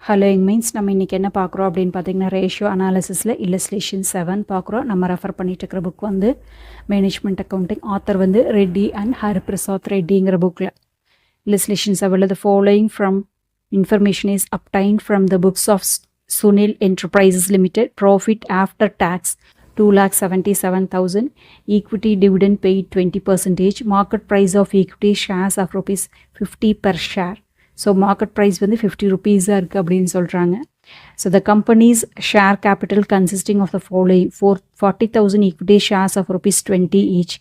Hello means நம்ம இன்றைக்கி என்ன பார்க்குறோம் அப்படின்னு பார்த்தீங்கன்னா ரேஷியோ அனாலிசிஸில் இல்லஸ்ட்ரேஷன் 7 பார்க்குறோம். நம்ம ரெஃபர் பண்ணிட்டு இருக்கிற புக் வந்து மேனேஜ்மெண்ட் அக்கௌண்டிங். ஆத்தர் வந்து ரெட்டி அண்ட் ஹரிபிரசாத் ரெட்டிங்கிற புக்கில். illustration 7 the following from information is obtained from the books of Sunil Enterprises Limited. Profit after tax 2,77,000. Equity dividend paid 20%. Market price of equity shares of rupees 50 per share. So market price வந்து 50 rupees இருக்குது அப்படின்னு சொல்கிறாங்க. So the company's share capital consisting of the following: 40,000 equity shares of rupees 20 each.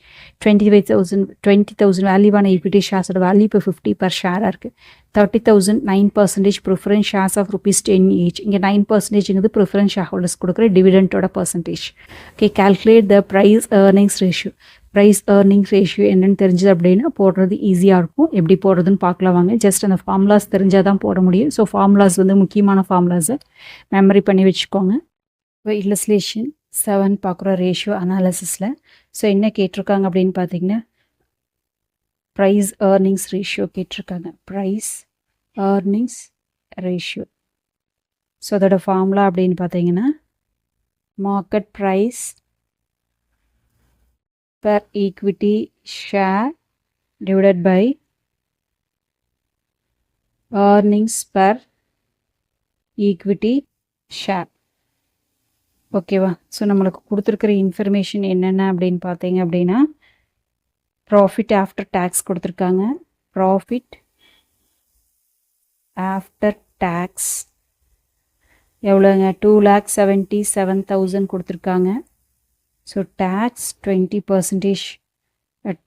20,000 வேல்யூவான equity shares value இப்போ 50 per share இருக்குது. 30,000 9% preference shares of rupees 10 each. இங்கே 9% preference shareholders கொடுக்குற டிவிடெண்டோட percentage. Okay, calculate the price earnings ratio. Price earnings ratio என்னென்னு தெரிஞ்சது அப்படின்னா போடுறது ஈஸியாக இருக்கும். எப்படி போடுறதுன்னு பார்க்கலாம் வாங்க. ஜஸ்ட் அந்த ஃபார்முலாஸ் தெரிஞ்சால் தான் போட முடியும். ஸோ ஃபார்முலாஸ் வந்து முக்கியமான ஃபார்முலாஸை மெமரி பண்ணி வச்சுக்கோங்க. இப்போ இல்லஸ்ட்ரேஷன் 7 பார்க்குற ரேஷியோ அனாலிசிஸில் ஸோ என்ன கேட்டிருக்காங்க அப்படின்னு பார்த்தீங்கன்னா ப்ரைஸ் ஏர்னிங்ஸ் ரேஷியோ கேட்டிருக்காங்க. Price earnings ratio. ஸோ அதோட ஃபார்முலா அப்படின்னு பார்த்தீங்கன்னா market price per equity share divided by earnings per equity share. ஓகேவா? ஸோ நம்மளுக்கு கொடுத்துருக்கிற இன்ஃபர்மேஷன் என்னென்ன அப்படின்னு பார்த்தீங்க அப்படின்னா ப்ராஃபிட் ஆஃப்டர் டேக்ஸ் கொடுத்துருக்காங்க. ப்ராஃபிட் ஆஃப்டர் டேக்ஸ் எவ்வளோங்க? 2,77,000 கொடுத்துருக்காங்க. So tax 20% at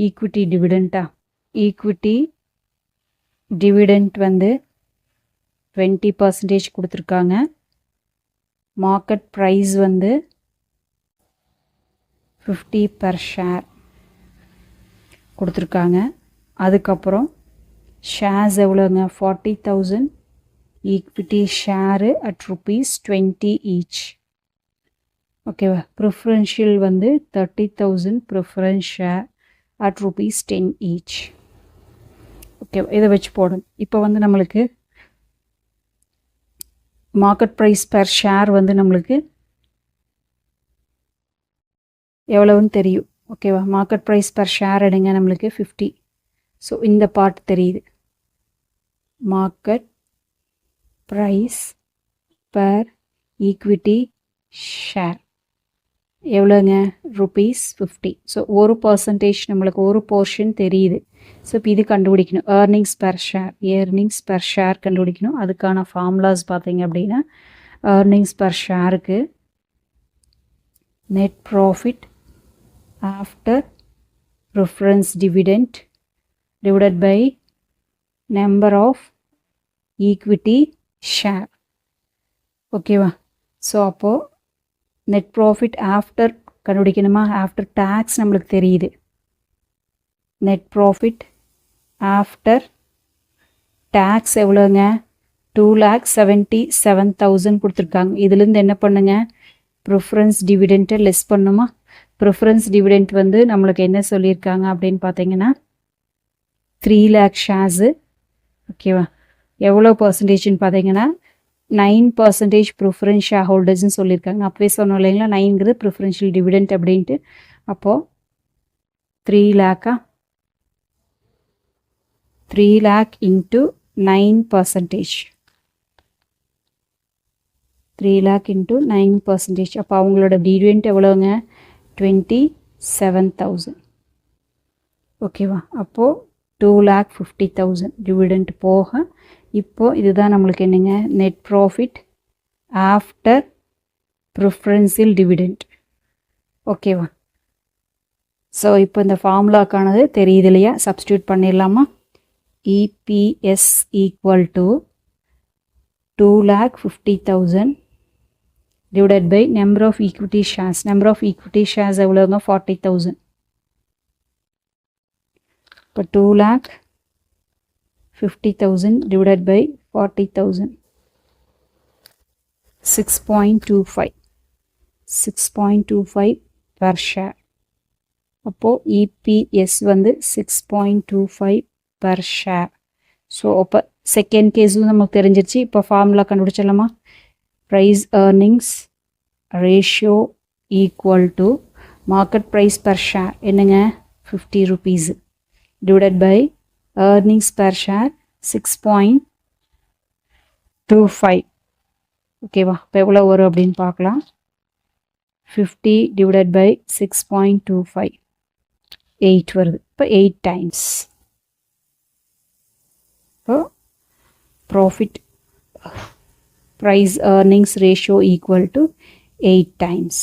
equity dividend. Equity dividend வந்து 20% கொடுத்துருக்காங்க. மார்க்கெட் ப்ரைஸ் வந்து 50 per share கொடுத்துருக்காங்க. அதுக்கப்புறம் ஷேர்ஸ் எவ்வளோங்க? 40,000 equity share at rupees 20 each. ஓகேவா? ப்ரிஃபரன்ஷியல் வந்து 30,000 preference share at rupees 10 each. ஓகேவா? இதை வச்சு போடணும். இப்போ வந்து நம்மளுக்கு மார்க்கெட் ப்ரைஸ் பெர் ஷேர் வந்து நம்மளுக்கு எவ்வளவுன்னு தெரியும். ஓகேவா? மார்க்கெட் ப்ரைஸ் பெர் ஷேர் எடுங்க நம்மளுக்கு 50. ஸோ இந்த பார்ட் தெரியுது. Market price per equity share எவ்வளோங்க? rupees 50. ஸோ 1% நம்மளுக்கு ஒரு போர்ஷன் தெரியுது. ஸோ இப்போ இது கண்டுபிடிக்கணும். ஏர்னிங்ஸ் பெர் ஷேர் கண்டுபிடிக்கணும். அதுக்கான ஃபார்முலாஸ் பார்த்தீங்க அப்படின்னா ஏர்னிங்ஸ் பெர் ஷேருக்கு net profit after preference dividend divided by number of equity share. ஓகேவா? ஸோ அப்போது நெட் ப்ராஃபிட் ஆஃப்டர் கண்டுபிடிக்கணுமா? ஆஃப்டர் டேக்ஸ் நம்மளுக்கு தெரியுது. நெட் ப்ராஃபிட் ஆஃப்டர் டேக்ஸ் எவ்வளோங்க? 2,77,000 கொடுத்துருக்காங்க. இதுலேருந்து என்ன பண்ணுங்க? ப்ரிஃபரன்ஸ் டிவிடெண்ட்டை லெஸ் பண்ணுமா? ப்ரிஃபரன்ஸ் டிவிடெண்ட் வந்து நம்மளுக்கு என்ன சொல்லியிருக்காங்க அப்படின்னு பார்த்தீங்கன்னா 3 lakh ஷேர்ஸு. ஓகேவா? எவ்வளோ பர்சன்டேஜ்னு பார்த்தீங்கன்னா 9% ப்ரிஃபரன்ஸ் ஷேர் ஹோல்டர்ஸ்ன்னு சொல்லியிருக்காங்க. அப்போவே சொன்னோம் இல்லைங்களா 9ங்கிறது ப்ரிஃபரன்ஷியல் டிவிடெண்ட் அப்படின்ட்டு. அப்போது 3 lakh 3 lakh into 9%. 3 lakh into 9%. அப்போ அவங்களோட டிவிடெண்ட் எவ்வளோங்க? 27,000. ஓகேவா? அப்போது 2,50,000 டிவிடெண்ட் போக இப்போது இதுதான் நம்மளுக்கு என்னங்க? Net profit after preferential dividend. ஓகேவா? ஸோ இப்போ இந்த ஃபார்முலாக்கானது தெரியுது இல்லையா? சப்ஸ்டியூட் பண்ணிடலாமா? EPS equal to 2,50,000 divided by number of equity shares. Number of equity shares எவ்வளோங்க? 40,000. இப்போ 2,50,000 divided by 40,000. 6.25 per share. அப்போது EPS வந்து 6.25 per share. ஸோ அப்போ செகண்ட் கேஸும் நமக்கு தெரிஞ்சிருச்சு. இப்போ ஃபார்முலா கண்டுபிடிச்சிடலாமா? Price earnings ratio equal to market price per share என்னங்க 50 rupees divided by earnings per share 6.25. ஓகேவா? இப்போ எவ்வளோ வரும் அப்படின்னு பார்க்கலாம். 50 டிவைடட் பை 6.25 8 வருது. இப்போ 8 டைம்ஸ். இப்போ profit price earnings ratio equal to 8 times.